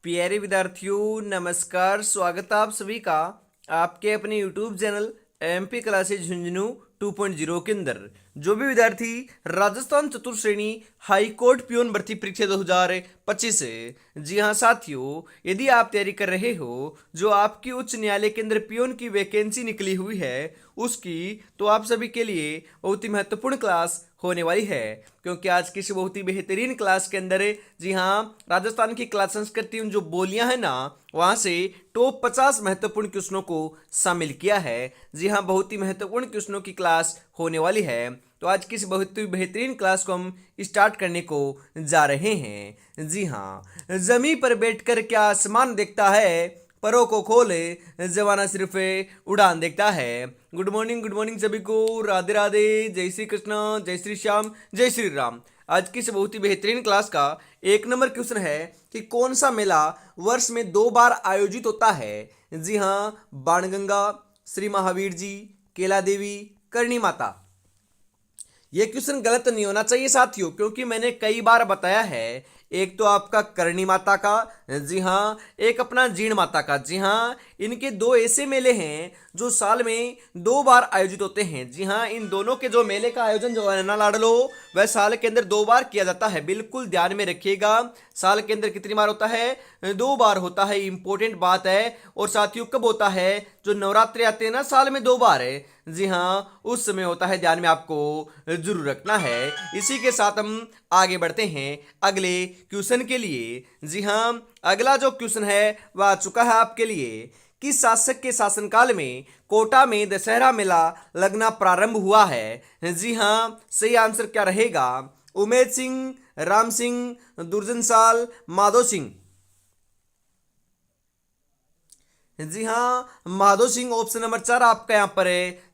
प्यारे विद्यार्थियों नमस्कार। स्वागत है आप सभी का आपके अपने YouTube channel MP classes Jhunjhunu 2.0 के अंदर। जो भी विद्यार्थी राजस्थान चतुर्थ श्रेणी हाई कोर्ट पियोन भर्ती परीक्षा 2025 है, जी हाँ साथियों, यदि आप तैयारी कर रहे हो जो आपकी उच्च न्यायालय के अंदर पियोन की वैकेंसी निकली हुई है उसकी, तो आप सभी के लिए बहुत ही महत्वपूर्ण क्लास होने वाली है। क्योंकि आज की इस बहुत ही बेहतरीन क्लास के अंदर, जी हाँ, राजस्थान की क्लास संस्कृति जो बोलियां हैं ना, वहां से टॉप 50 महत्वपूर्ण क्वेश्चनों को शामिल किया है। जी हाँ, बहुत ही महत्वपूर्ण क्वेश्चनों की क्लास होने वाली है। तो आज की इस बहुत ही बेहतरीन क्लास को हम स्टार्ट करने को जा रहे हैं। जी हाँ, जमीन पर बैठकर क्या आसमान देखता है, परों को खोले जवाना सिर्फ उड़ान देखता है। गुड मॉर्निंग सभी को। राधे राधे, जय श्री कृष्ण, जय श्री श्याम, जय श्री राम। आज की इस बहुत ही बेहतरीन क्लास का 1 नंबर क्वेश्चन है कि कौन सा मेला वर्ष में 2 बार आयोजित होता है। जी हाँ, बाणगंगा, श्री महावीर जी, केला देवी, करणी माता। ये क्वेश्चन गलत नहीं होना चाहिए साथियों, क्योंकि मैंने कई बार बताया है। एक तो आपका करणी माता का, जी हाँ, एक अपना जीण माता का। जी हाँ, इनके दो ऐसे मेले हैं जो साल में 2 बार आयोजित होते हैं। जी हाँ, इन दोनों के जो मेले का आयोजन जो है ना लाडलो, वह साल के अंदर 2 बार किया जाता है। बिल्कुल ध्यान में रखिएगा, साल के अंदर कितनी बार होता है? 2 बार होता है। इंपॉर्टेंट बात है। और साथियों कब होता है? जो नवरात्रि आते हैं ना, साल में 2 बार है। जी हाँ, उस समय होता है, ध्यान में आपको जरूर रखना है। इसी के साथ हम आगे बढ़ते हैं अगले क्वेश्चन के लिए। जी हाँ, अगला जो क्वेश्चन है वह आ चुका है आपके लिए। किस शासक के शासनकाल में कोटा में दशहरा मेला लगना प्रारंभ हुआ है? जी हाँ, सही आंसर क्या रहेगा? उमेद सिंह, राम सिंह, दुर्जन साल, माधो सिंह। जी हाँ, माधो सिंह ऑप्शन नंबर 4 आपका यहाँ पर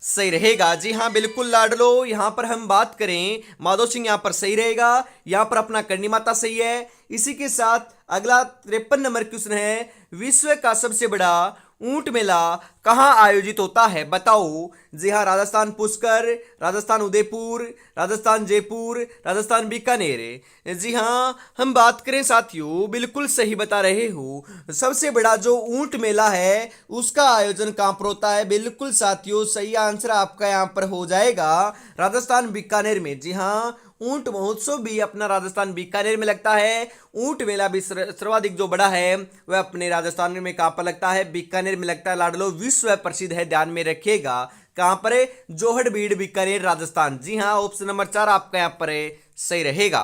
सही रहेगा। जी हाँ, बिल्कुल लाडलो, यहाँ पर हम बात करें माधो सिंह यहाँ पर सही रहेगा। यहाँ पर अपना करनी माता सही है। इसी के साथ अगला 53 नंबर क्वेश्चन है, विश्व का सबसे बड़ा ऊंट मेला कहाँ आयोजित होता है, बताओ। जी हाँ, राजस्थान पुष्कर, राजस्थान उदयपुर, राजस्थान जयपुर, राजस्थान बीकानेर। जी हाँ, हम बात करें साथियों, बिल्कुल सही बता रहे हो। सबसे बड़ा जो ऊंट मेला है उसका आयोजन कहाँ पर होता है? बिल्कुल साथियों, सही आंसर आपका यहाँ पर हो जाएगा राजस्थान बीकानेर में। जी हाँ, ऊंट महोत्सव भी अपना राजस्थान बीकानेर में लगता है। ऊंट मेला भी सर्वाधिक जो बड़ा है वह अपने राजस्थान में कहां पर लगता है? बीकानेर में लगता है लाडलो। विश्व प्रसिद्ध है, ध्यान में रखिएगा। कहां पर है? जोहड़बीड़, बीकानेर, राजस्थान। जी हाँ, ऑप्शन नंबर 4 आपका यहां पर सही रहेगा।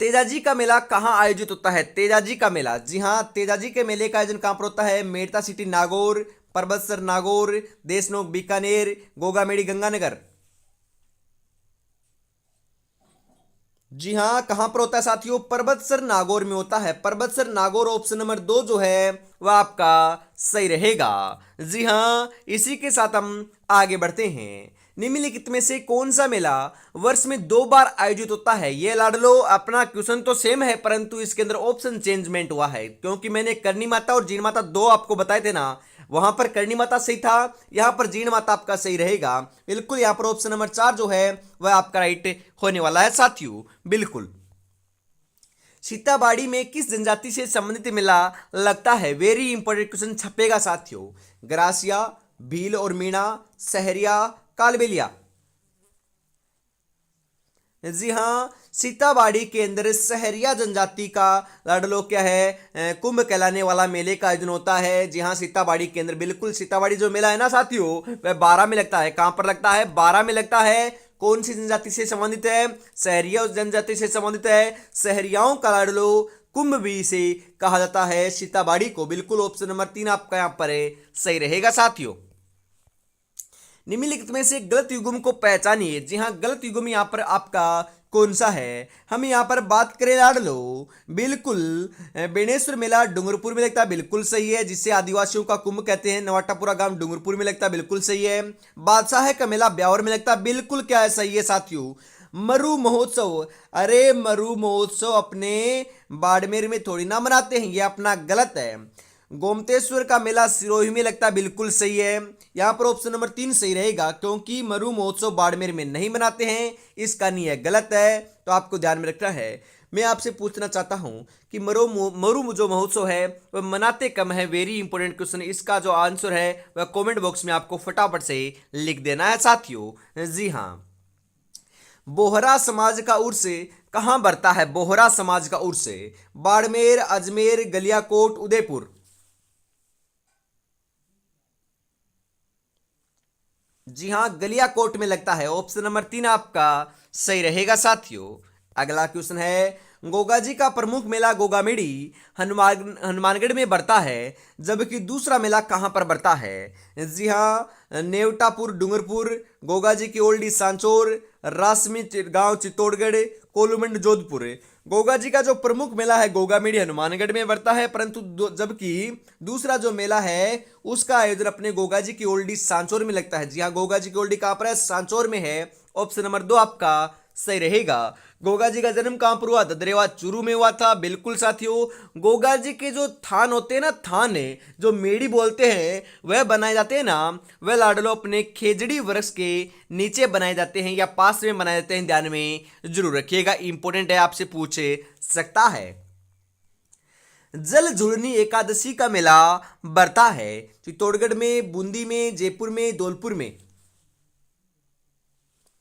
तेजाजी का मेला कहाँ आयोजित होता है? तेजाजी का मेला, जी हाँ, तेजाजी के मेले का आयोजन कहां पर होता है? मेड़ता सिटी नागौर, परबतसर नागौर, देशनोक बीकानेर, गोगामेड़ी गंगानगर। जी हाँ, कहां पर होता है साथियों? परबतसर नागौर में होता है। परबतसर नागौर ऑप्शन नंबर 2 जो है वह आपका सही रहेगा। जी हाँ, इसी के साथ हम आगे बढ़ते हैं। निम्नलिखित में से कौन सा मेला वर्ष में 2 बार आयोजित होता है? ये लाडलो, अपना क्वेश्चन तो सेम है परंतु इसके अंदर ऑप्शन चेंजमेंट हुआ है, क्योंकि मैंने करनी माता और जीण माता 2 आपको बताए थे ना। वहां पर करणी माता सही था, यहां पर जीण माता आपका सही रहेगा। बिल्कुल, यहां पर ऑप्शन नंबर 4 जो है वह आपका राइट होने वाला है साथियों। बिल्कुल। सीताबाड़ी में किस जनजाति से संबंधित मेला लगता है? वेरी इंपॉर्टेंट क्वेश्चन छपेगा साथियों। ग्रासिया, भील और मीणा, सहरिया, कालबेलिया। जी हाँ, सीताबाड़ी के अंदर सहरिया जनजाति का लाडलो क्या है, कुंभ कहलाने वाला मेले का आयोजन होता है। जी हाँ, सीताबाड़ी के अंदर। बिल्कुल, सीताबाड़ी जो मेला है ना साथियों, वह 12 में लगता है। कहां पर लगता है? 12 में लगता है। कौन सी जनजाति से संबंधित है? सहरिया जनजाति से संबंधित है। सहरियाओं का लाडलो कुंभ भी से कहा जाता है सीताबाड़ी को। बिल्कुल, ऑप्शन नंबर 3 आपका यहां पर सही रहेगा साथियों। निम्नलिखित में से गलत युग्म को पहचानिए। जी हाँ, गलत युग्म यहाँ पर आपका कौन सा है? हम यहाँ पर बात करें लाडलो, बिल्कुल, बेणेश्वर मेला डूंगरपुर में लगता है। बिल्कुल सही है, जिसे आदिवासियों का कुंभ कहते हैं। नवाटापुरा गांव डूंगरपुर में लगता है। बिल्कुल सही है। बादशाह का मेला ब्यावर में लगता है। बिल्कुल क्या है, सही है साथियों। मरु महोत्सव, अरे मरु महोत्सव अपने बाड़मेर में थोड़ी ना मनाते हैं, ये अपना गलत है। गोमतेश्वर का मेला सिरोही में लगता है, बिल्कुल सही है। यहाँ पर ऑप्शन नंबर 3 सही रहेगा, क्योंकि मरु महोत्सव बाड़मेर में नहीं मनाते हैं, इसका नहीं है, गलत है, तो आपको ध्यान में रखना है। मैं आपसे पूछना चाहता हूं कि मरु जो महोत्सव है वह मनाते कम है, वेरी इंपॉर्टेंट क्वेश्चन। इसका जो आंसर है वह कमेंट बॉक्स में आपको फटाफट से लिख देना है साथियों। जी हाँ, बोहरा समाज का उर्स कहां बढ़ता है? बोहरा समाज का उर्स बाड़मेर, अजमेर, गलियाकोट, उदयपुर। जी हाँ, गलियाकोट में लगता है, ऑप्शन नंबर 3 आपका सही रहेगा साथियों। अगला क्वेश्चन है, गोगा जी का प्रमुख मेला गोगामेड़ी हनुमानगढ़ में बढ़ता है, जबकि दूसरा मेला कहां पर बढ़ता है? जी हाँ, नेवटापुर डूंगरपुर, गोगा जी की ओल्डी सांचौर, रासमी गांव चित्तौड़गढ़, कोलुमंड जोधपुर। गोगा जी का जो प्रमुख मेला है गोगामेड़ी हनुमानगढ़ में बढ़ता है, परंतु जबकि दूसरा जो मेला है उसका आयोजन अपने गोगा जी की ओल्डी सांचौर में लगता है। जी हाँ, गोगा जी की ओल्डी कहां पर है? सांचौर में है, ऑप्शन नंबर 2 आपका सही रहेगा। गोगा जी का जन्म कहां पर हुआ? ददरेवा चूरू में हुआ था, बिल्कुल साथियों। गोगा जी के जो थान होते हैं ना, थान है जो मेड़ी बोलते हैं, वह बनाए जाते हैं ना, वह लाडलो अपने खेजड़ी वृक्ष के नीचे बनाए जाते हैं या पास में बनाए जाते हैं, ध्यान में जरूर रखिएगा, इंपॉर्टेंट है, आपसे पूछ सकता है। जल झुलनी एकादशी का मेला बढ़ता है चित्तौड़गढ़ में, बूंदी में, जयपुर में, धौलपुर में।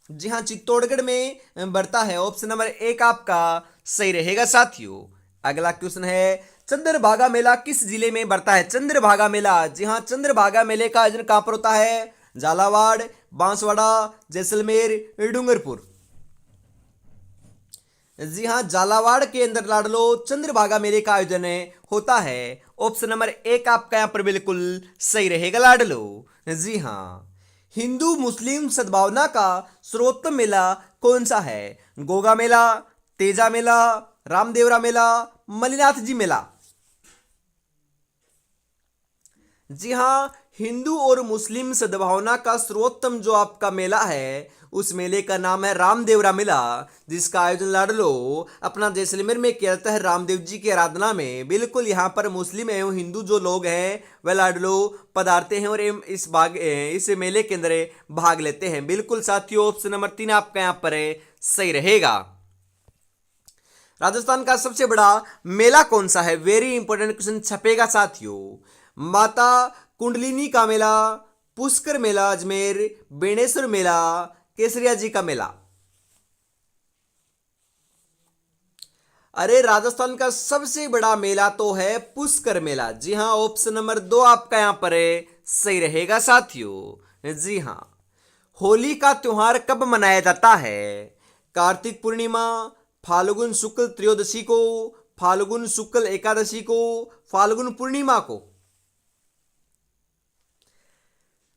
जी हाँ, चित्तौड़गढ़ में बढ़ता है, ऑप्शन नंबर 1 आपका सही रहेगा साथियों। अगला क्वेश्चन है, चंद्रभागा मेला किस जिले में बढ़ता है? चंद्रभागा मेला, जी हाँ, चंद्रभागा मेले का आयोजन कहां पर होता है? झालावाड़, बांसवाड़ा, जैसलमेर, डूंगरपुर। जी हाँ, झालावाड़ के अंदर लाडलो चंद्रभागा मेले का आयोजन होता है, ऑप्शन नंबर 1 आपका यहां पर बिल्कुल सही रहेगा लाडलो। जी हाँ, हिंदू मुस्लिम सद्भावना का सर्वोत्तम मेला कौन सा है? गोगा मेला, तेजा मेला, रामदेवरा मेला, मलिनाथ जी मेला। जी हाँ, हिंदू और मुस्लिम सद्भावना का सर्वोत्तम जो आपका मेला है उस मेले का नाम है रामदेवरा मेला, जिसका आयोजन लाडलो अपना जैसलमेर में किया जाता है रामदेव जी की आराधना में। बिल्कुल, यहाँ पर मुस्लिम एवं हिंदू जो लोग हैं वह लाडलो पधारते हैं और इस मेले के अंदर भाग लेते हैं। बिल्कुल साथियों, ऑप्शन नंबर 3 आपका यहाँ पर सही रहेगा। राजस्थान का सबसे बड़ा मेला कौन सा है? वेरी इंपॉर्टेंट क्वेश्चन छपेगा साथियों। माता कुंडलिनी का मेला, पुष्कर मेला अजमेर, बेणेश्वर मेला, केसरिया जी का मेला। अरे, राजस्थान का सबसे बड़ा मेला तो है पुष्कर मेला। जी हाँ, ऑप्शन नंबर 2 आपका यहां पर सही रहेगा साथियों। जी हाँ, होली का त्योहार कब मनाया जाता है? कार्तिक पूर्णिमा, फाल्गुन शुक्ल त्रयोदशी को, फाल्गुन शुक्ल एकादशी को, फाल्गुन पूर्णिमा को।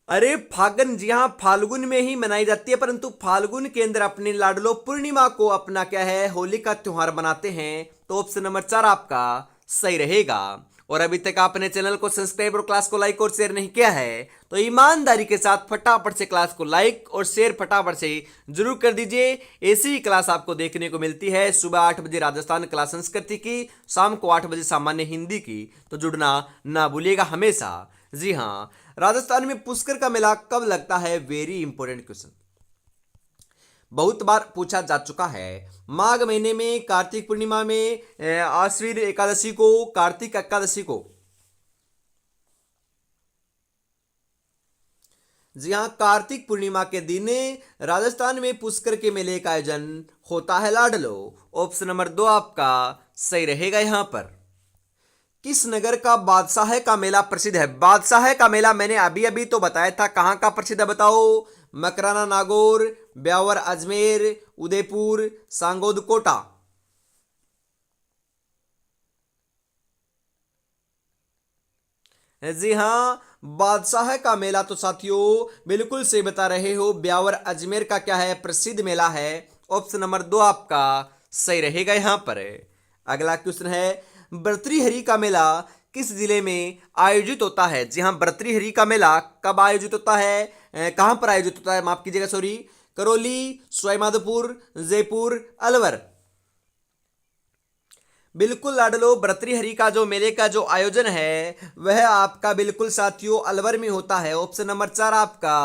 अरे फागन, जी हाँ, फाल्गुन में ही मनाई जाती है, परंतु फाल्गुन के अंदर अपने लाडलो पूर्णिमा को अपना क्या है, होली का त्योहार मनाते हैं, तो ऑप्शन नंबर 4 आपका सही रहेगा। और अभी तक आपने चैनल को सब्सक्राइब और क्लास को लाइक और शेयर नहीं किया है तो ईमानदारी के साथ फटाफट से क्लास को लाइक और शेयर फटाफट से जरूर कर दीजिए। ऐसी ही क्लास आपको देखने को मिलती है सुबह 8 बजे राजस्थान क्लास संस्कृति की, शाम को 8 बजे सामान्य हिंदी की, तो जुड़ना ना भूलिएगा हमेशा। जी हाँ, राजस्थान में पुष्कर का मेला कब लगता है? वेरी इंपॉर्टेंट क्वेश्चन, बहुत बार पूछा जा चुका है। माघ महीने में, कार्तिक पूर्णिमा में, आश्विन एकादशी को, कार्तिक एकादशी को। जी हाँ, कार्तिक पूर्णिमा के दिन राजस्थान में पुष्कर के मेले का आयोजन होता है लाडलो। ऑप्शन नंबर 2 आपका सही रहेगा यहां पर। किस नगर का बादशाह का मेला प्रसिद्ध है? बादशाह का मेला मैंने अभी अभी तो बताया था, कहां का प्रसिद्ध है बताओ? मकराना नागौर, ब्यावर अजमेर, उदयपुर, सांगोद कोटा। जी हाँ, बादशाह का मेला तो साथियों बिल्कुल से बता रहे हो, ब्यावर अजमेर का क्या है, प्रसिद्ध मेला है। ऑप्शन नंबर 2 आपका सही रहेगा यहां पर। अगला क्वेश्चन है, भर्तृहरि का मेला किस जिले में आयोजित होता है? जी हाँ, भर्तृहरि का मेला कब आयोजित होता है, कहां पर आयोजित होता है, माफ कीजिएगा सॉरी, करौली, सवाईमाधोपुर, जयपुर, अलवर। बिल्कुल लाडलो, भर्तृहरि का जो मेले का जो आयोजन है वह आपका बिल्कुल साथियों अलवर में होता है। ऑप्शन नंबर 4 आपका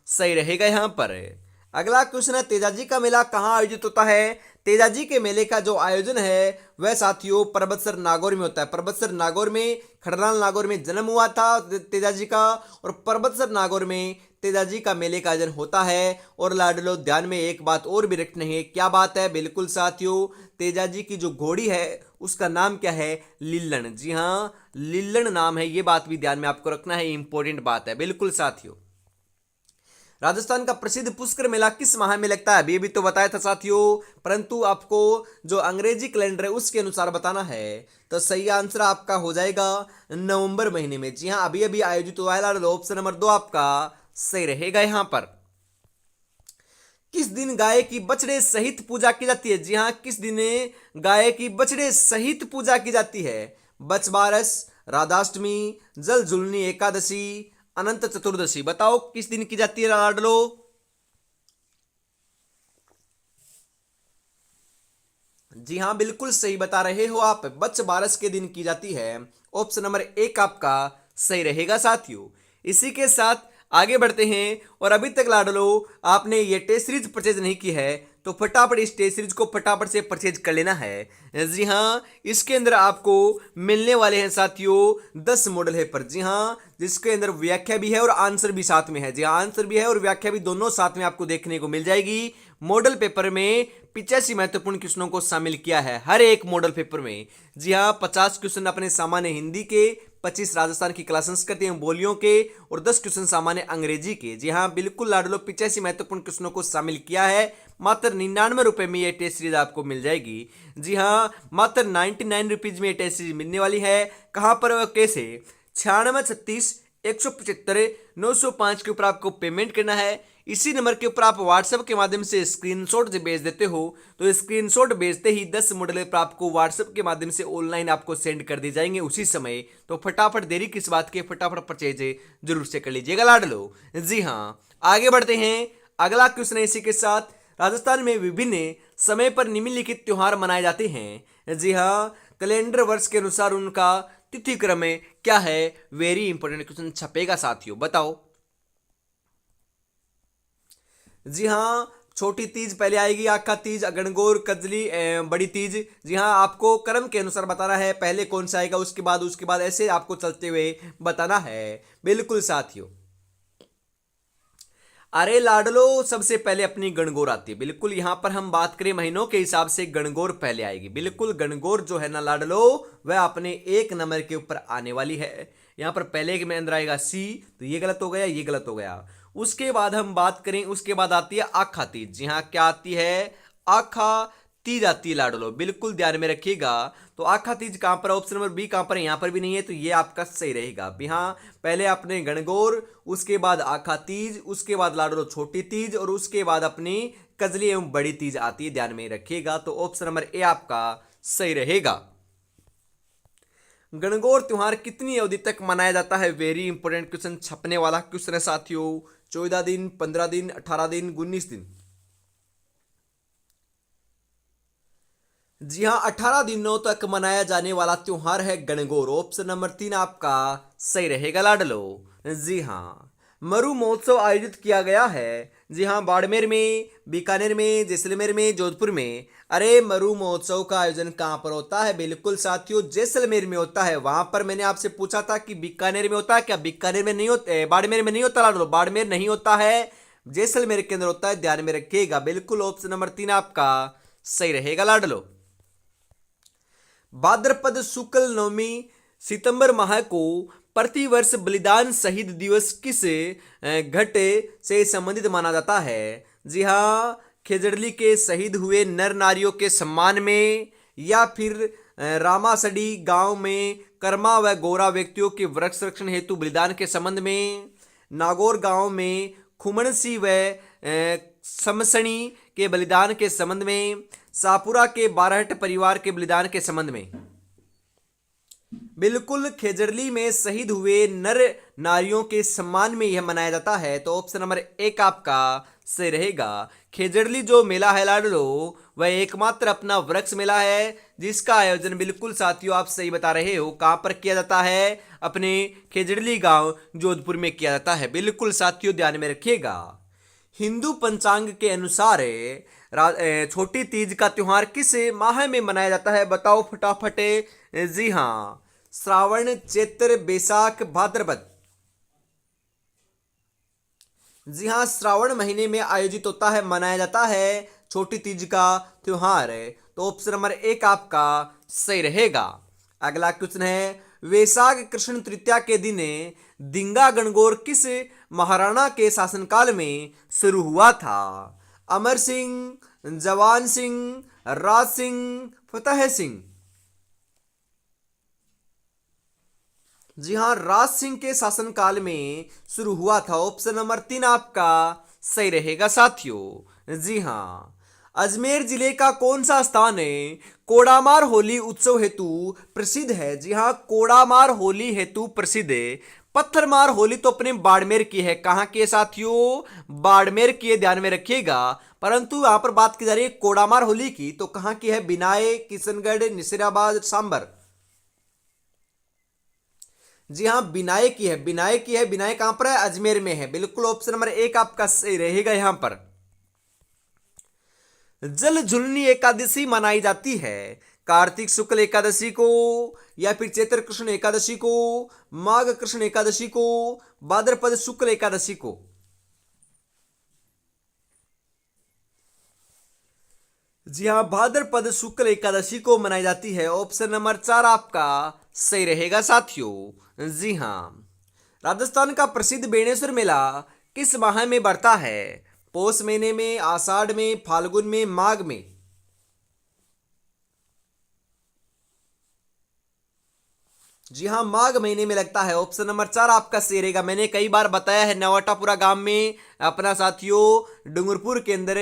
सही रहेगा यहाँ पर। अगला क्वेश्चन है, तेजाजी का मेला कहाँ आयोजित होता है? तेजाजी के मेले का जो आयोजन है वह साथियों पर्वतसर नागौर में होता है। पर्वतसर नागौर में, खड़लाल नागौर में जन्म हुआ था तेजाजी का, और पर्वतसर नागौर में तेजाजी का मेले का आयोजन होता है। और लाडलो ध्यान में एक बात और भी रखनी है, क्या बात है? बिल्कुल साथियों, तेजाजी की जो घोड़ी है उसका नाम क्या है? लिल्लन। जी हाँ, लिल्लन नाम है, ये बात भी ध्यान में आपको रखना है, इंपॉर्टेंट बात है बिल्कुल साथियों। राजस्थान का प्रसिद्ध पुष्कर मेला किस माह में लगता है? अभी भी तो बताया था साथियों, परंतु आपको जो अंग्रेजी कैलेंडर है उसके अनुसार बताना है। तो सही आंसर आपका हो जाएगा नवंबर महीने में। जी हाँ, अभी अभी आयोजित हुआ है। ऑप्शन नंबर 2 आपका सही रहेगा यहां पर। किस दिन गाय की बछड़े सहित पूजा की जाती है? जी हाँ, किस दिन गाय की बछड़े सहित पूजा की जाती है? बछबारस, राधाष्टमी, जल झुलनी एकादशी, अनंत चतुर्दशी। बताओ किस दिन की जाती है लाडलो? जी हाँ, बिल्कुल सही बता रहे हो आप, बछबारस के दिन की जाती है। ऑप्शन नंबर 1 आपका सही रहेगा साथियों। इसी के साथ आगे बढ़ते हैं, और अभी तक लाडलो आपने ये टेस्ट सीरीज परचेज नहीं की है तो फटाफट इस टेस्ट सीरीज को फटाफट से परचेज कर लेना है। जी हाँ, इसके अंदर आपको मिलने वाले हैं साथियों 10 मॉडल है पर। जी हाँ, जिसके अंदर व्याख्या भी है और आंसर भी साथ में है। जी हाँ, आंसर भी है और व्याख्या भी दोनों साथ में आपको देखने को मिल जाएगी। मॉडल पेपर में 85 महत्वपूर्ण क्वेश्चनों को शामिल किया है हर एक मॉडल पेपर में। जी हाँ, 50 क्वेश्चन अपने सामान्य हिंदी के, 25 राजस्थान की कला संस्कृति एवं बोलियों के, और 10 क्वेश्चन सामान्य अंग्रेजी के। जी हाँ, बिल्कुल लाडलो 85 महत्वपूर्ण क्वेश्चनों को शामिल किया है। मात्र 99 रुपए में ये टेस्ट सीरीज आपको मिल जाएगी। जी हाँ, मात्र 99 रुपीज में ये टेस्ट सीरीज मिलने वाली है। कहाँ पर और कैसे? 9636 175 905 के ऊपर आपको पेमेंट करना है। इसी नंबर के ऊपर आप व्हाट्सएप के माध्यम से स्क्रीनशॉट से भेज देते हो, तो स्क्रीनशॉट भेजते ही 10 मॉडल पर आपको व्हाट्सएप के माध्यम से ऑनलाइन आपको सेंड कर दी जाएंगे उसी समय। तो फटाफट, देरी किस बात की, फटाफट परचेज जरूर से कर लीजिएगा लाडलो। जी हाँ, आगे बढ़ते हैं। अगला क्वेश्चन है इसी के साथ, राजस्थान में विभिन्न समय पर निम्नलिखित त्योहार मनाए जाते हैं। जी हाँ, कैलेंडर वर्ष के अनुसार उनका तिथि क्रम क्या है? वेरी इंपॉर्टेंट क्वेश्चन छपेगा साथियों, बताओ। जी हाँ, छोटी तीज पहले आएगी, आखा तीज, गणगौर, कजली, बड़ी तीज। जी हाँ, आपको क्रम के अनुसार बताना है, पहले कौन सा आएगा उसके बाद ऐसे आपको चलते हुए बताना है बिल्कुल साथियों। अरे लाडलो, सबसे पहले अपनी गणगौर आती है। बिल्कुल, यहां पर हम बात करें महीनों के हिसाब से गणगौर पहले आएगी। बिल्कुल, गणगौर जो है ना लाडलो, वह अपने 1 नंबर के ऊपर आने वाली है। यहां पर पहले के में अंदर आएगा सी, तो ये गलत हो गया, ये गलत हो गया। उसके बाद हम बात करें, उसके बाद आती है आखा तीज। जी हाँ, क्या आती है? आखा तीज आती है लाडलो, बिल्कुल ध्यान में रखिएगा। तो आखा तीज कहां पर? ऑप्शन नंबर बी कहां पर है? यहां पर भी नहीं है, तो ये आपका सही रहेगा। हाँ, पहले अपने गणगौर, उसके बाद आखा तीज, उसके बाद लाडलो छोटी तीज, और उसके बाद अपनी कजली एवं बड़ी तीज आती है, ध्यान में रखिएगा। तो ऑप्शन नंबर ए आपका सही रहेगा। गणगौर त्योहार कितनी अवधि तक मनाया जाता है? वेरी इंपोर्टेंट क्वेश्चन छपने वाला क्वेश्चन है साथियों। 14 दिन, 15 दिन, 18 दिन, 19 दिन। जी हाँ, 18 दिनों तक मनाया जाने वाला त्योहार है गणगौर। ऑप्शन नंबर 3 आपका सही रहेगा लाडलो। जी हाँ, मरु महोत्सव आयोजित किया गया है। जी हाँ, बाड़मेर में, बीकानेर में, जैसलमेर में, जोधपुर में। अरे, मरु महोत्सव का आयोजन कहाँ पर होता है? बिल्कुल साथियों, जैसलमेर में होता है। वहां पर मैंने आपसे पूछा था कि बीकानेर में होता है क्या? बीकानेर में नहीं होता, बाड़मेर में नहीं होता लाडलो, बाड़मेर नहीं होता है, जैसलमेर के अंदर होता है, ध्यान में रखिएगा। बिल्कुल, ऑप्शन नंबर 3 आपका सही रहेगा लाडलो। भाद्रपद शुक्ल नवमी सितंबर माह को प्रतिवर्ष बलिदान शहीद दिवस किस घटे से संबंधित माना जाता है? जी हाँ, खेजड़ली के शहीद हुए नर नारियों के सम्मान में, या फिर रामासडी गांव में कर्मा व गोरा व्यक्तियों के वृक्ष संरक्षण हेतु बलिदान के संबंध में, नागौर गांव में खुमणसी व समसणी के बलिदान के संबंध में, सापुरा के बारहट परिवार के बलिदान के संबंध में। बिल्कुल, खेजड़ली में शहीद हुए नर नारियों के सम्मान में यह मनाया जाता है। तो ऑप्शन नंबर 1 आपका सही रहेगा। खेजड़ली जो मेला है लाडलो, वह एकमात्र अपना वृक्ष मेला है जिसका आयोजन बिल्कुल साथियों आप सही बता रहे हो, कहां पर किया जाता है? अपने खेजड़ली गांव जोधपुर में किया जाता है। बिल्कुल साथियों ध्यान में रखिएगा। हिंदू पंचांग के अनुसार छोटी तीज का त्योहार किस माह में मनाया जाता है? बताओ फटाफट। जी हाँ, श्रावण, चैत्र, बैसाख, भाद्रपद। जी हाँ, श्रावण महीने में आयोजित होता है, मनाया जाता है छोटी तीज का त्योहार। तो ऑप्शन नंबर 1 आपका सही रहेगा। अगला क्वेश्चन है, वैशाख कृष्ण तृतीया के दिन दिंगा गणगौर किस महाराणा के शासनकाल में शुरू हुआ था? अमर सिंह, जवान सिंह, राज सिंह, फतेह सिंह। जी हाँ, राज सिंह के शासनकाल में शुरू हुआ था। ऑप्शन नंबर 3 आपका सही रहेगा साथियों। जी हाँ, अजमेर जिले का कौन सा स्थान है कोड़ामार होली उत्सव हेतु प्रसिद्ध है? जी हाँ, कोड़ामार होली हेतु प्रसिद्ध है। पत्थरमार होली तो अपने बाड़मेर की है। कहाँ की है साथियों? बाड़मेर की है, ध्यान में रखिएगा। परंतु यहां पर बात की जा रही है कोड़ामार होली की, तो कहाँ की है? बिनाए, किशनगढ़, निसिराबाद, सांबर। जी हाँ, बिनाए की है, बिनाए की है। बिनाए कहां पर है? अजमेर में है। बिल्कुल ऑप्शन नंबर 1 आपका सही रहेगा। यहां पर जल झुलनी एकादशी मनाई जाती है कार्तिक शुक्ल एकादशी को, या फिर चैत्र कृष्ण एकादशी को, माघ कृष्ण एकादशी को, भाद्रपद शुक्ल एकादशी को। जी हाँ, भाद्रपद शुक्ल एकादशी को मनाई जाती है। ऑप्शन नंबर 4 आपका सही रहेगा साथियों। जी हाँ, राजस्थान का प्रसिद्ध बेणेश्वर मेला किस माह में बढ़ता है? पौष महीने में, आषाढ़ में, फाल्गुन में, माघ में। जी हाँ, माघ महीने में लगता है। ऑप्शन नंबर 4 आपका सही रहेगा। मैंने कई बार बताया है, नवाटापुरा गांव में अपना साथियों डूंगरपुर के अंदर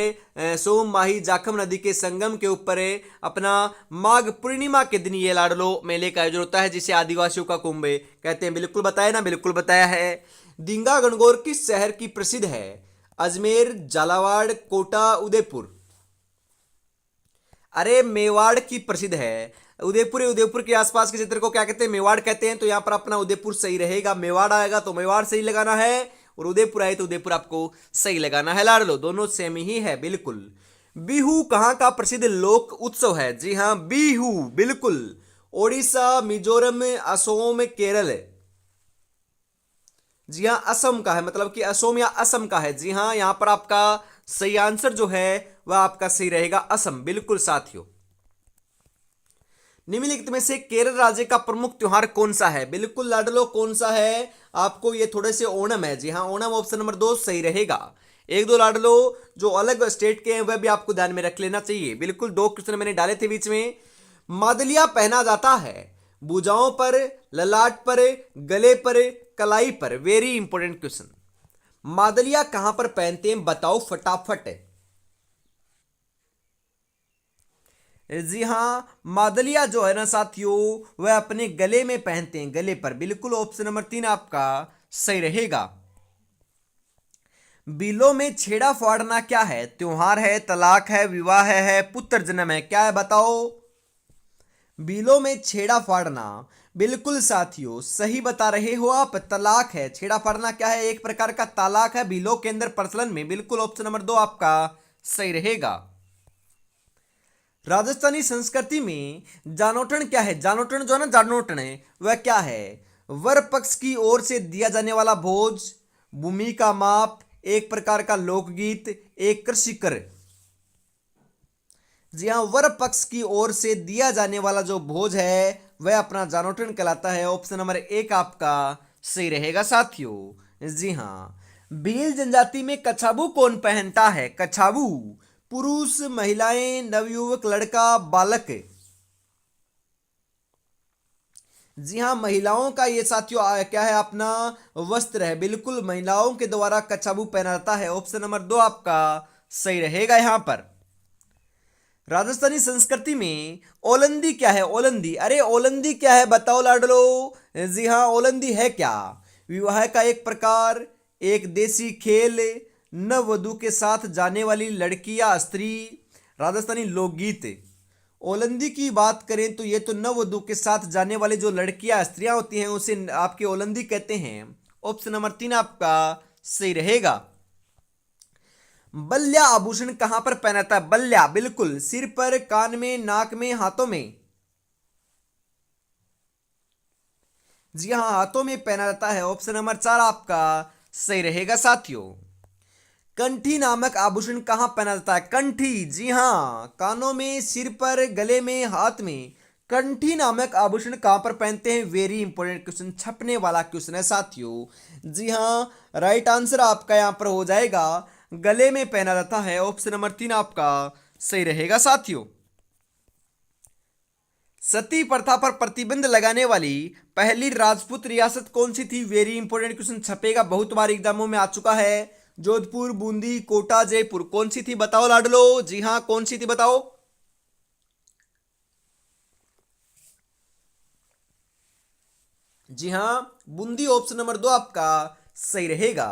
सोम माही जाखम नदी के संगम के ऊपर अपना माघ पूर्णिमा के दिन ये लाडलो मेले का आयोजन होता है, जिसे आदिवासियों का कुंभ कहते हैं। बिल्कुल बताया ना? बिल्कुल बताया है। दींगा गणगौर किस शहर की प्रसिद्ध है? अजमेर, झालावाड़, कोटा, उदयपुर। अरे मेवाड़ की प्रसिद्ध है। उदयपुर, उदयपुर के आसपास के क्षेत्र को क्या कहते हैं? मेवाड़ कहते हैं। तो यहां पर अपना उदयपुर सही रहेगा। मेवाड़ आएगा तो मेवाड़ सही लगाना है, और उदयपुर आए तो उदयपुर आपको सही लगाना है। लाड़ लो, दोनों सेम ही है। बिल्कुल। बिहू कहां का प्रसिद्ध लोक उत्सव है? जी हां, बिहू बिल्कुल ओडिशा, मिजोरम, असोम, केरल। जी हाँ, असम का है, मतलब कि असोम या असम का है। जी हाँ, यहां पर आपका सही आंसर जो है वह आपका सही रहेगा, असम। बिल्कुल साथियों। निम्नलिखित में से केरल राज्य का प्रमुख त्योहार कौन सा है? बिल्कुल लाडलो, कौन सा है? आपको ये थोड़े से ओणम है। जी हाँ, ओणम ऑप्शन नंबर 2 सही रहेगा। एक दो लाडलो जो अलग स्टेट के हैं वह भी आपको ध्यान में रख लेना चाहिए। बिल्कुल, 2 क्वेश्चन मैंने डाले थे बीच में। मादलिया पहना जाता है भुजाओं पर, ललाट पर, गले पर, कलाई पर। Very important question. मादलिया कहां पर पहनते हैं? बताओ फटाफट। जी हाँ, मादलिया जो है ना साथियों, वह अपने गले में पहनते हैं, गले पर। बिल्कुल ऑप्शन नंबर 3 आपका सही रहेगा। बिलों में छेड़ा फाड़ना क्या है? त्योहार है, तलाक है, विवाह है, पुत्र जन्म है। क्या है बताओ? बिलों में छेड़ा फाड़ना बिल्कुल साथियों सही बता रहे हो आप, तलाक है। छेड़ा फाड़ना क्या है? एक प्रकार का तलाक है, बिलों के अंदर प्रचलन में। बिल्कुल ऑप्शन नंबर 2 आपका सही रहेगा। राजस्थानी संस्कृति में जानोटन क्या है? जानोटन जो है ना, जानोटन है वह क्या है? वर पक्ष की ओर से दिया जाने वाला भोज, भूमि का माप, एक प्रकार का लोकगीत, एक कृषि कर। जी हाँ, वर पक्ष की ओर से दिया जाने वाला जो भोज है वह अपना जानोटन कहलाता है। ऑप्शन नंबर 1 आपका सही रहेगा साथियों। जी हाँ, भील जनजाति में कछाबू कौन पहनता है? कछाबू पुरुष, महिलाएं, नवयुवक, लड़का, बालक। जी हाँ, महिलाओं का ये साथियों क्या है? अपना वस्त्र है। बिल्कुल, महिलाओं के द्वारा कछाबू पहना जाता है। ऑप्शन नंबर 2 आपका सही रहेगा यहां पर। राजस्थानी संस्कृति में ओलंदी क्या है? ओलंदी, अरे ओलंदी क्या है बताओ लाडलो? जी हाँ, ओलंदी है क्या? विवाह का एक प्रकार, एक देसी खेल, नववधु के साथ जाने वाली लड़की या स्त्री, राजस्थानी लोकगीत। ओलंदी की बात करें तो ये तो नववधु के साथ जाने वाली जो लड़कियां स्त्रियां होती हैं उसे आपके ओलंदी कहते हैं। ऑप्शन नंबर 3 आपका सही रहेगा। बल्ल्या आभूषण कहां पर पहना जाता है? बल्ल्या बिल्कुल सिर पर, कान में, नाक में, हाथों में। जी हाँ, हाथों में पहना जाता है। ऑप्शन नंबर 4 आपका सही रहेगा साथियों। कंठी नामक आभूषण कहां पहना जाता है? कंठी, जी हाँ, कानों में, सिर पर, गले में, हाथ में। कंठी नामक आभूषण कहां पर पहनते हैं? वेरी इंपॉर्टेंट क्वेश्चन, छपने वाला क्वेश्चन है साथियों। जी हाँ, राइट आंसर आपका यहां पर हो जाएगा गले में पहना जाता है। ऑप्शन नंबर 3 आपका सही रहेगा साथियों। सती प्रथा पर प्रतिबंध लगाने वाली पहली राजपूत रियासत कौन सी थी? वेरी इंपॉर्टेंट क्वेश्चन, छपेगा, बहुत बार एग्जामों में आ चुका है। जोधपुर, बूंदी, कोटा, जयपुर, कौन सी थी बताओ लाडलो? जी हाँ, कौन सी थी बताओ? जी हाँ, बूंदी ऑप्शन नंबर 2 आपका सही रहेगा।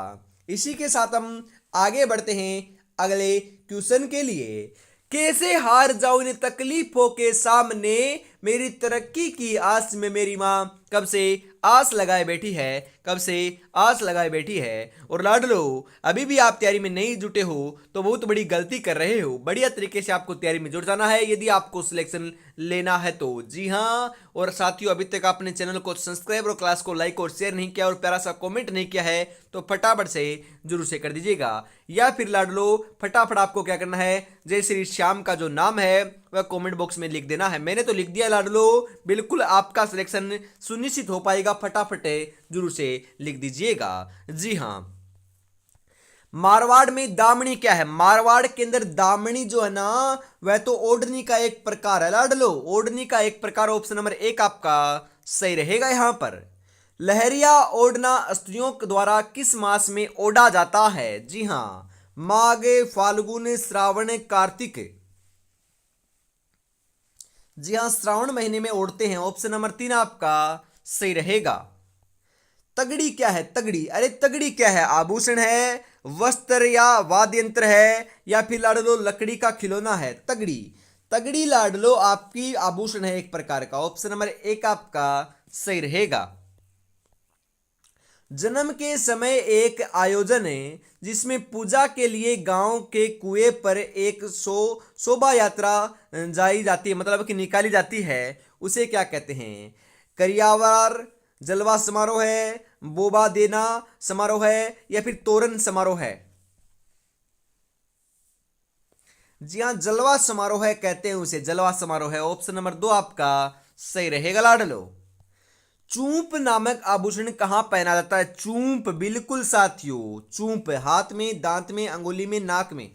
इसी के साथ हम आगे बढ़ते हैं अगले क्वेश्चन के लिए। कैसे हार जाऊं इन तकलीफों के सामने, मेरी तरक्की की आस में मेरी माँ कब से आस लगाए बैठी है, कब से आस लगाए बैठी है। और लाडलो, अभी भी आप तैयारी में नहीं जुटे हो तो बहुत बड़ी गलती कर रहे हो। बढ़िया तरीके से आपको तैयारी में जुट जाना है यदि आपको सिलेक्शन लेना है तो। जी हाँ, और साथियों अभी तक आपने चैनल को सब्सक्राइब और क्लास को लाइक और शेयर नहीं किया और प्यारा सा कमेंट नहीं किया है तो फटाफट से जरूर से कर दीजिएगा। या फिर लाडलो फटाफट आपको क्या करना है, जय श्री श्याम का जो नाम है वह कमेंट बॉक्स में लिख देना है। मैंने तो लिख दिया लाडलो, बिल्कुल आपका सिलेक्शन सुनिश्चित हो पाएगा। फटाफट जरूर से लिख दीजिएगा। जी हाँ, मारवाड़ में दामनी क्या है? मारवाड़ के अंदर दामनी जो है ना वह तो ओढ़नी का एक प्रकार है लाडलो, ओढ़नी का एक प्रकार। ऑप्शन नंबर 1 आपका सही रहेगा यहां पर। लहरिया ओढ़ना स्त्रियों द्वारा किस मास में ओढ़ा जाता है? जी हां, माघ, फाल्गुन, श्रावण, कार्तिक। जी हां, श्रावण महीने में ओढ़ते हैं। ऑप्शन नंबर 3 आपका सही रहेगा। तगड़ी क्या है? तगड़ी, अरे तगड़ी क्या है? आभूषण है, वस्त्र या वाद्य यंत्र है, या फिर लाडलो लकड़ी का खिलौना है? तगड़ी, तगड़ी लाडलो आपकी आभूषण है एक प्रकार का। ऑप्शन नंबर 1 आपका सही रहेगा। जन्म के समय एक आयोजन है जिसमें पूजा के लिए गांव के कुएं पर एक शोभा यात्रा जाई जाती है, मतलब कि निकाली जाती है, उसे क्या कहते हैं? करियावार जलवा समारोह है, बोबा देना समारोह है, या फिर तोरण समारोह है? जी हाँ, जलवा समारोह है कहते हैं उसे, जलवा समारोह है। ऑप्शन नंबर 2 आपका सही रहेगा लाडलो। चूंप नामक आभूषण कहां पहना जाता है? चूंप बिल्कुल साथियों, चूंप हाथ में, दांत में, अंगुली में, नाक में।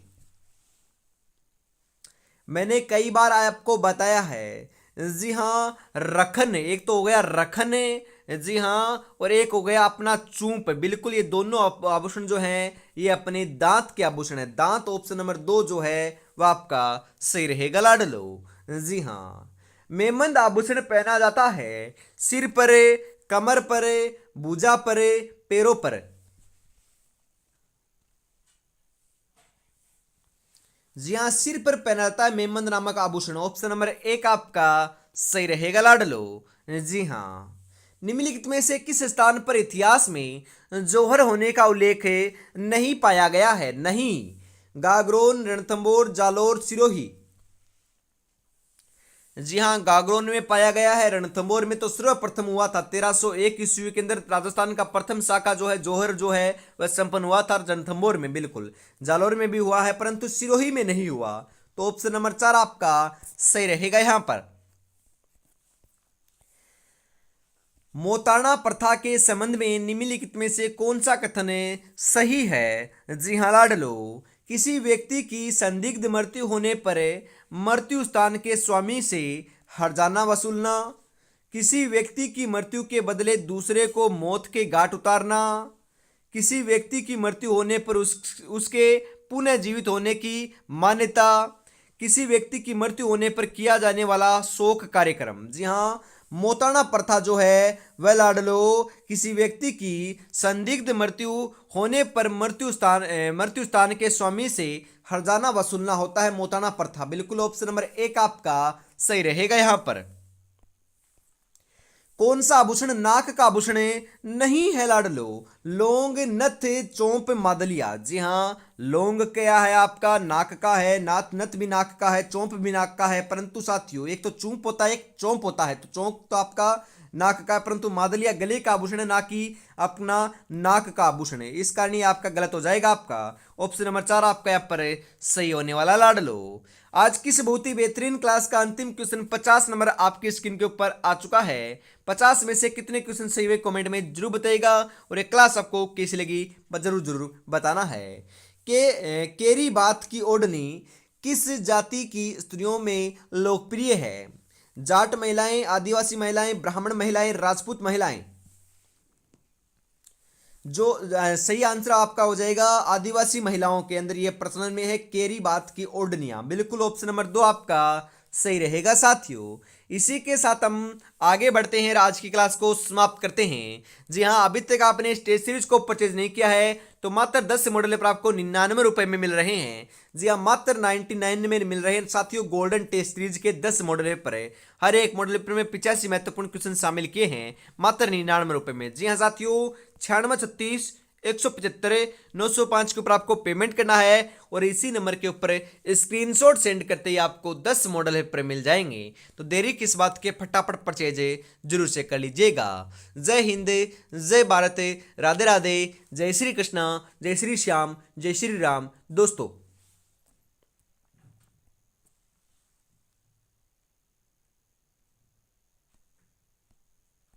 मैंने कई बार आपको बताया है। जी हाँ, रखन एक तो हो गया, रखन, जी हाँ, और एक हो गया अपना चूंप। बिल्कुल ये दोनों आभूषण जो हैं ये अपने दांत के आभूषण है। दांत ऑप्शन नंबर 2 जो है वह आपका सही रहेगा लाडलो। जी हाँ, मेमंद आभूषण पहना जाता है सिर पर, कमर पर, भुजा पर, पैरों पर। जी हाँ, सिर पर पहना जाता है मेमंद नामक आभूषण। ऑप्शन नंबर 1 आपका सही रहेगा लाडलो। जी हाँ, निम्नलिखित में से किस स्थान पर इतिहास में जौहर होने का उल्लेख नहीं पाया गया है? नहीं, गागरोन, रणथंबोर, जालोर, सिरोही। जी हाँ, गागरोन में पाया गया है। रणथंबोर में तो सर्वप्रथम हुआ था 1301 ईस्वी के अंदर। राजस्थान का प्रथम शाखा जो है जौहर जो है वह संपन्न हुआ था रणथंबोर में। बिल्कुल, जालोर में भी हुआ है परंतु सिरोही में नहीं हुआ। तो ऑप्शन नंबर 4 आपका सही रहेगा यहां पर। मोताणा प्रथा के संबंध में निम्नलिखित में से कौन सा कथन सही है? जी हाँ लाडलो, किसी व्यक्ति की संदिग्ध मृत्यु होने पर मृत्यु स्थान के स्वामी से हर्जाना वसूलना, किसी व्यक्ति की मृत्यु के बदले दूसरे को मौत के घाट उतारना, किसी व्यक्ति की मृत्यु होने पर उसके पुनः जीवित होने की मान्यता, किसी व्यक्ति की मृत्यु होने पर किया जाने वाला शोक कार्यक्रम। जी हाँ, मोताणा प्रथा जो है वह लाडलो किसी व्यक्ति की संदिग्ध मृत्यु होने पर मृत्यु स्थान के स्वामी से हर्जाना वसूलना होता है मोताणा प्रथा। बिल्कुल ऑप्शन नंबर 1 आपका सही रहेगा यहां पर। कौन सा आभूषण नाक का आभूषण नहीं है लाडलो? लौंग, नथ, चौंप, मादलिया। जी हाँ, लौंग क्या है आपका नाक का है, नथ भी नाक का है, चौंप भी नाक का है, परंतु साथियों एक तो चूंप होता है एक चौंप होता है, तो चौंप तो आपका नाक का है, परंतु मादलिया गले का आभूषण है, ना कि अपना नाक का आभूषण है। इस कारण ये आपका गलत हो जाएगा। आपका ऑप्शन नंबर 4 आपका यहाँ पर सही होने वाला लाडलो। आज की इस बहुत ही बेहतरीन क्लास का अंतिम क्वेश्चन 50 नंबर आपकी स्क्रीन के ऊपर आ चुका है। 50 में से कितने क्वेश्चन सही हुए कमेंट में जरूर बताइएगा, और ये क्लास आपको कैसी लगी जरूर जरूर बताना है। केरी बात की ओढ़नी किस जाति की स्त्रियों में लोकप्रिय है? जाट महिलाएं, आदिवासी महिलाएं, ब्राह्मण महिलाएं, राजपूत महिलाएं। जो सही आंसर आपका हो जाएगा आदिवासी महिलाओं के अंदर ये प्रचलन में है केरी बात की ओढ़नियां। बिल्कुल ऑप्शन नंबर 2 आपका सही रहेगा साथियों। इसी के साथ हम आगे बढ़ते हैं, आज की क्लास को समाप्त करते हैं। जी हाँ, अभी तक आपने टेस्ट सीरीज को परचेज नहीं किया है तो मात्र 10 मॉडल पर आपको 99 रुपए में मिल रहे हैं। जी हाँ, मात्र 99 में मिल रहे हैं साथियों। गोल्डन टेस्ट सीरीज के 10 मॉडल पर है, हर एक मॉडल पेपर में 85 महत्वपूर्ण क्वेश्चन शामिल किए हैं मात्र 99 रुपए में। जी हाँ साथियों, 9636 175 905 के ऊपर आपको पेमेंट करना है, और इसी नंबर के ऊपर स्क्रीनशॉट सेंड करते ही आपको 10 मॉडल पेपर मिल जाएंगे। तो देरी किस बात के, फटाफट परचेज जरूर से कर लीजिएगा। जय हिंद, जय भारत, राधे राधे, जय श्री कृष्णा, जय श्री श्याम, जय श्री राम दोस्तों।